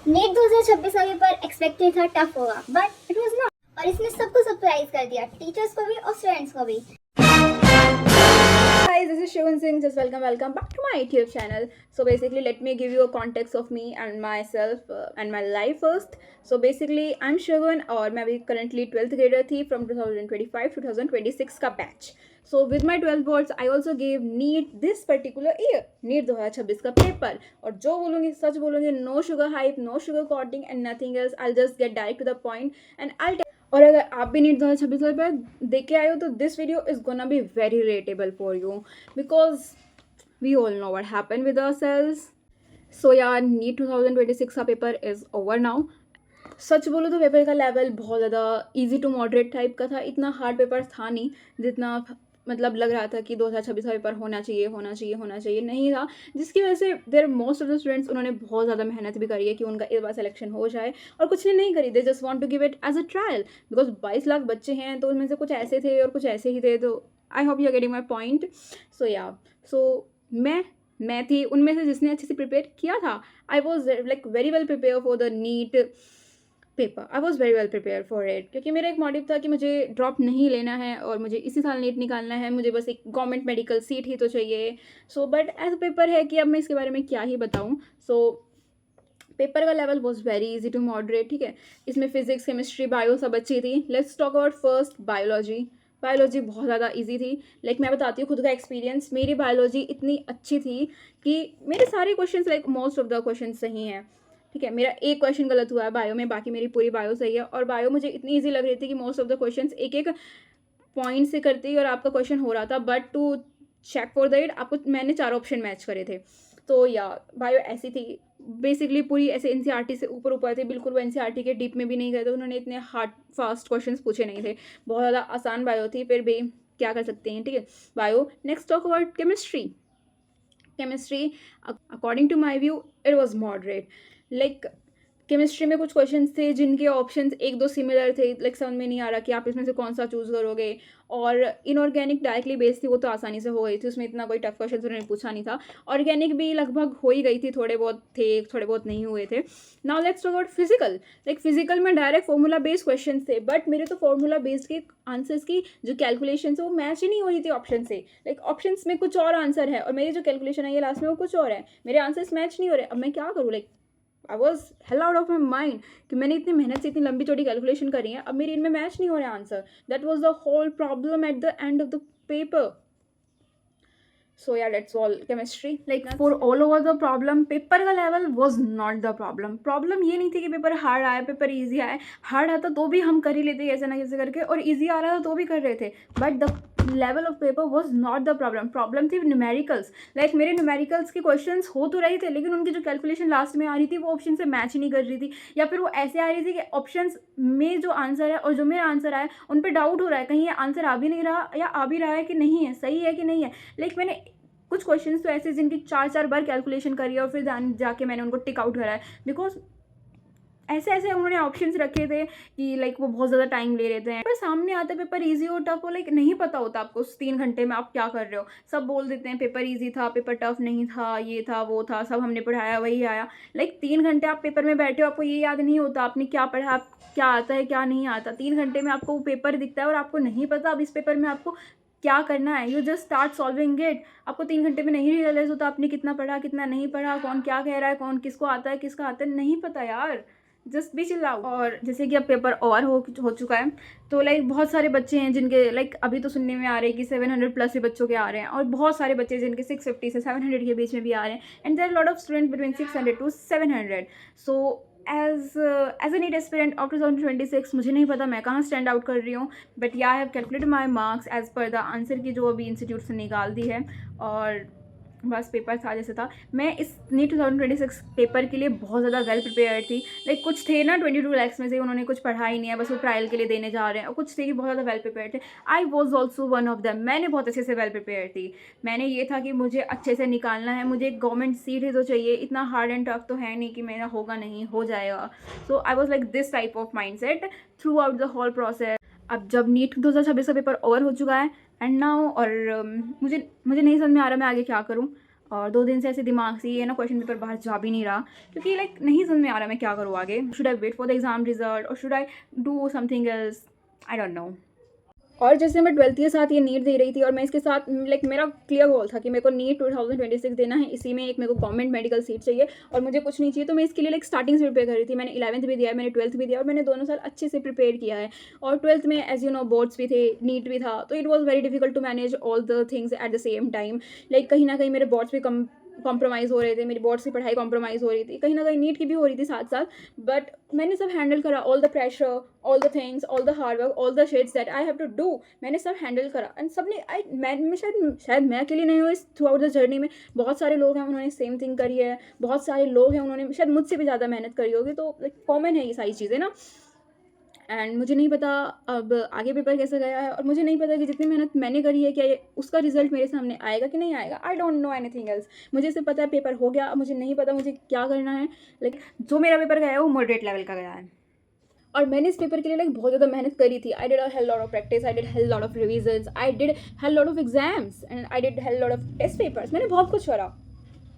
NEET 2026 का paper expected था tough होगा, बट इट वाज नॉट। और इसने सबको सरप्राइज कर दिया, टीचर्स को भी और स्टूडेंट्स को भी। Guys, this is Shivan Singh. Just welcome back to my YouTube channel. So basically, let me give you a context of me and myself and my life first. So basically, I'm Shivan और मैं अभी currently 12th grader थी from 2025 to 2026 का batch. So with my 12 boards, I also gave NEET this particular year. NEET 2026 का paper और जो बोलूँगी सच बोलूँगी, no sugar hype, no sugar coating and nothing else. I'll just get direct to the point and I'll और अगर आप भी NEET 2026 का पेपर देख के आए हो तो this video is gonna be very relatable for you because we all know what happen with ourselves. So यार नीट 2026 का पेपर इज़ ओवर नाउ. सच बोलो तो पेपर का लेवल बहुत ज़्यादा इजी टू मॉडरेट टाइप का था. इतना हार्ड पेपर था नहीं जितना मतलब लग रहा था कि 2026 का पेपर होना चाहिए नहीं था, जिसकी वजह से देर मोस्ट ऑफ द स्टूडेंट्स उन्होंने बहुत ज़्यादा मेहनत भी करी है कि उनका इस बार सिलेक्शन हो जाए, और कुछ ने नहीं करी. They just want to give it as a trial because 22 lakh बच्चे हैं तो उनमें से कुछ ऐसे थे और कुछ ऐसे ही थे. तो I hope you are getting my point. So मैं थी उनमें से जिसने अच्छे से प्रिपेयर किया था. I was like very well prepare for the NEET paper. I was very well prepare for it क्योंकि मेरा एक मोटिव था कि मुझे ड्रॉप नहीं लेना है और मुझे इसी साल नीट निकालना है. मुझे बस एक गवर्नमेंट मेडिकल सीट ही तो चाहिए. सो बट ऐसा पेपर है कि अब मैं इसके बारे में क्या ही बताऊँ. सो पेपर का level was very easy to moderate. ठीक है, इसमें फिजिक्स केमिस्ट्री बायो सब अच्छी थी. Let's talk about first biology बहुत ज़्यादा इजी थी. लाइक मैं बताती हूँ खुद का एक्सपीरियंस. मेरी बायोलॉजी इतनी अच्छी थी कि मेरे सारे questions like most of the question सही हैं. ठीक है, मेरा एक क्वेश्चन गलत हुआ है बायो में, बाकी मेरी पूरी बायो सही है. और बायो मुझे इतनी ईजी लग रही थी कि मोस्ट ऑफ द क्वेश्चंस एक एक पॉइंट से करती और आपका क्वेश्चन हो रहा था. But to check for the it आपको मैंने 4 ऑप्शन मैच करे थे. तो या बायो ऐसी थी बेसिकली पूरी ऐसे एनसीईआरटी से ऊपर थी. बिल्कुल वो एनसीईआरटी के डीप में भी नहीं गए थे. उन्होंने इतने हार्ड फास्ट क्वेश्चंस पूछे नहीं थे. बहुत ज़्यादा आसान बायो थी, फिर भी क्या कर सकते हैं. ठीक है, bio. Next talk about chemistry according to my view it was moderate. Like chemistry में कुछ क्वेश्चंस थे जिनके ऑप्शंस एक दो सिमिलर थे. लाइक समझ में नहीं आ रहा कि आप इसमें से कौन सा चूज़ करोगे. और इनऑर्गेनिक डायरेक्टली बेस्ड थी, वो तो आसानी से हो गई थी. उसमें इतना कोई टफ क्वेश्चन उन्होंने पूछा नहीं था. ऑर्गेनिक भी लगभग हो ही गई थी, थोड़े बहुत थे थोड़े बहुत नहीं हुए थे. Now let's talk about physical. Like physical में डायरेक्ट फॉर्मूला बेस्ड क्वेश्चन थे, बट मेरे तो फॉर्मूला बेस्ड के आंसर्स की जो कैलकुलेशन है वो मैच ही नहीं हो रही थी ऑप्शन से. लाइक ऑप्शन में कुछ और आंसर है और मेरी जो कैलकुलेशन है ये लास्ट में वो कुछ और है. मेरे आंसर्स मैच नहीं हो रहे. अब मैं क्या करूँ. Like I was hell out of my mind कि मैंने इतनी मेहनत से इतनी लंबी चौड़ी कैलकुलेशन करी है, अब मेरी इनमें मैच नहीं हो रहा answer. That was the whole problem at the end of the paper. So yeah let's all chemistry. Like for all over the problem paper का level was not the problem ये नहीं थी कि पेपर हार्ड आया paper easy आया. Hard आता तो भी हम कर ही लेते कैसे ना कैसे करके, और ईजी आ रहा था तो भी कर रहे थे. But the level of paper was not the problem थी न्यूमेरिकल्स. लाइक मेरे न्यूमेरिकल्स के क्वेश्चंस हो तो रहे थे लेकिन उनकी जो कैलकुलेशन लास्ट में आ रही थी वो ऑप्शन से मैच ही नहीं कर रही थी, या फिर वो ऐसे आ रही थी कि ऑप्शन में जो आंसर है और जो मेरा आंसर आया उन पर डाउट हो रहा है कहीं ये आंसर आ भी नहीं रहा या आ भी रहा है कि नहीं है, सही है कि नहीं है. लाइक मैंने कुछ क्वेश्चंस तो ऐसे जिनकी 4 बार कैलकुलेशन करी है और फिर जाके मैंने उनको टिक आउट करा है. बिकॉज ऐसे उन्होंने ऑप्शंस रखे थे कि लाइक वो बहुत ज़्यादा टाइम ले लेते हैं. पर सामने आता पेपर इजी हो टफ हो, लाइक नहीं पता होता आपको उस 3 घंटे में आप क्या कर रहे हो. सब बोल देते हैं पेपर इजी था, पेपर टफ नहीं था, ये था वो था, सब हमने पढ़ाया वही आया. लाइक 3 घंटे आप पेपर में बैठे हो, आपको ये याद नहीं होता आपने क्या पढ़ा, आप क्या आता है क्या नहीं आता. 3 घंटे में आपको वो पेपर दिखता है और आपको नहीं पता अब इस पेपर में आपको क्या करना है. You just start solving it. आपको 3 घंटे में नहीं रियलाइज होता आपने कितना पढ़ा कितना नहीं पढ़ा, कौन क्या कह रहा है, कौन किसको आता है किसका आता है नहीं पता यार. जस्ट भी चिल्लाओ. और जैसे कि अब पेपर ओवर हो चुका है तो लाइक बहुत सारे बच्चे हैं जिनके लाइक अभी तो सुनने में आ रहे हैं कि 700 प्लस भी बच्चों के आ रहे हैं, और बहुत सारे बच्चे जिनके 650 से 700 के बीच में भी आ रहे हैं. And there lot of student between 600 to 700. So as a NEET aspirant of 2026 मुझे नहीं पता मैं कहाँ स्टैंड आउट कर रही हूँ, but yeah I have calculated my marks as per the answer key जो अभी इंस्टीट्यूट से निकाल दी है. और बस पेपर था जैसे था. मैं इस नीट 2026 पेपर के लिए बहुत ज़्यादा वेल प्रिपेयर थी. लाइक कुछ थे ना 22 लैक्स में से उन्होंने कुछ पढ़ा ही नहीं है, बस वो ट्रायल के लिए देने जा रहे हैं, और कुछ थे कि बहुत ज़्यादा वेल प्रिपेयर थे. I was also one of them. मैंने बहुत अच्छे से वेल प्रिपेयर थी. मैंने ये था कि मुझे अच्छे से निकालना है, मुझे एक गवर्नमेंट सीट ही तो चाहिए. इतना हार्ड एंड टफ तो है नहीं कि मेरा होगा नहीं, हो जाएगा. So I was like this type of mind set throughout the whole process. अब जब नीट 2026 का पेपर ओवर हो चुका है एंड नाउ, और मुझे नहीं समझ में आ रहा मैं आगे क्या करूँ. और 2 दिन से ऐसे दिमाग से ये ना क्वेश्चन पेपर बाहर जा भी नहीं रहा, क्योंकि लाइक नहीं समझ में आ रहा मैं क्या करूँ आगे। Should I wait for the exam result और should I do something else, I don't know. और जैसे मैं 12th के साथ ये नीट दे रही थी और मैं इसके साथ लाइक मेरा क्लियर गोल था कि मेरे को नीट 2026 देना है, इसी में एक मेरे को गवर्नमेंट मेडिकल सीट चाहिए और मुझे कुछ नहीं चाहिए। तो मैं इसके लिए लाइक स्टार्टिंग से प्रिपेयर कर रही थी। मैंने 11th भी दिया है, मैंने 12th भी दिया और मैंने दोनों साल अच्छे से प्रिपेयर किया है। और 12th में एज यू नो बोर्ड्स भी थे, नीट भी था, तो it was very difficult to manage all the things at the same time. Like कहीं ना कहीं मेरे बोर्ड्स भी कॉम्प्रोमाइज़ हो रहे थे, मेरी बोर्ड्स की पढ़ाई कॉम्प्रोमाइज़ हो रही थी, कहीं ना कहीं नीट की भी हो रही थी साथ साथ। बट मैंने सब हैंडल करा, all the pressure, all the things, all the hard work, all the shits that I have to do, मैंने सब हैंडल करा। एंड सबने मैं शायद मैं अकेली नहीं हूँ इस थ्रू आउट द जर्नी में। बहुत सारे लोग हैं उन्होंने सेम थिंग करी है, बहुत सारे लोग हैं उन्होंने शायद मुझसे भी ज़्यादा मेहनत करी होगी। तो लाइक कॉमन है ये सारी चीज़ें ना। एंड मुझे नहीं पता अब आगे पेपर कैसे गया है, और मुझे नहीं पता कि जितनी मेहनत मैंने करी है क्या उसका रिजल्ट मेरे सामने आएगा कि नहीं आएगा। आई डोंट नो एनीथिंग एल्स। मुझे सिर्फ पता है पेपर हो गया, मुझे नहीं पता मुझे क्या करना है। लाइक जो मेरा पेपर गया है वो मॉडरेट लेवल का गया है और मैंने इस पेपर के लिए लाइक बहुत ज़्यादा मेहनत करी थी। I did a hell lot of practice, I did hell lot of revisions, I did hell lot of exams and I did hell lot of test papers. मैंने बहुत कुछ करा,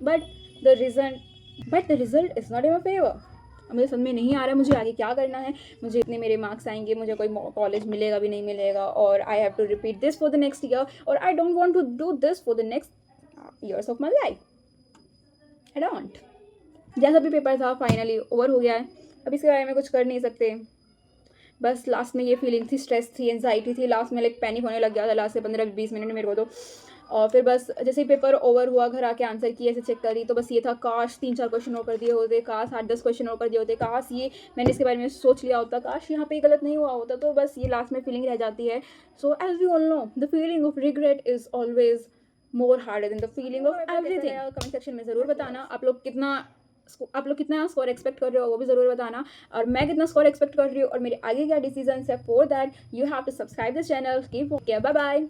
but the result is not in my favour. मुझे समझ में नहीं आ रहा है मुझे आगे क्या करना है, मुझे इतने मेरे मार्क्स आएंगे, मुझे कोई कॉलेज मिलेगा भी नहीं मिलेगा, और I have to repeat this for the next year, और I don't want to do this for the next years of my life. I don't. जैसा भी पेपर था फाइनली ओवर हो गया है, अब इसके बारे में कुछ कर नहीं सकते। बस लास्ट में ये फीलिंग थी, स्ट्रेस थी, एंजाइटी थी, लास्ट में लाइक पैनिक होने लग गया था लास्ट से 15-20 मिनट में मेरे को तो। और फिर बस जैसे ही पेपर ओवर हुआ, घर आके आंसर किए, ऐसे चेक करी, तो बस ये था काश 3-4 क्वेश्चन और कर दिए होते, काश 8-10 क्वेश्चन और कर दिए होते, काश ये मैंने इसके बारे में सोच लिया होता, काश यहाँ पे गलत नहीं हुआ होता। तो बस ये लास्ट में फीलिंग रह जाती है। So as we all know the feeling of regret is always more harder than the feeling of everything. Comment section में ज़रूर बताना आप लोग कितना स्कोर एक्सपेक्ट कर रहे हो, वो भी ज़रूर बताना, और मैं कितना स्कोर एक्सपेक्ट कर रही हूँ और मेरे आगे क्या डिसीजन है। For that you have to subscribe this channel. Keep bye bye.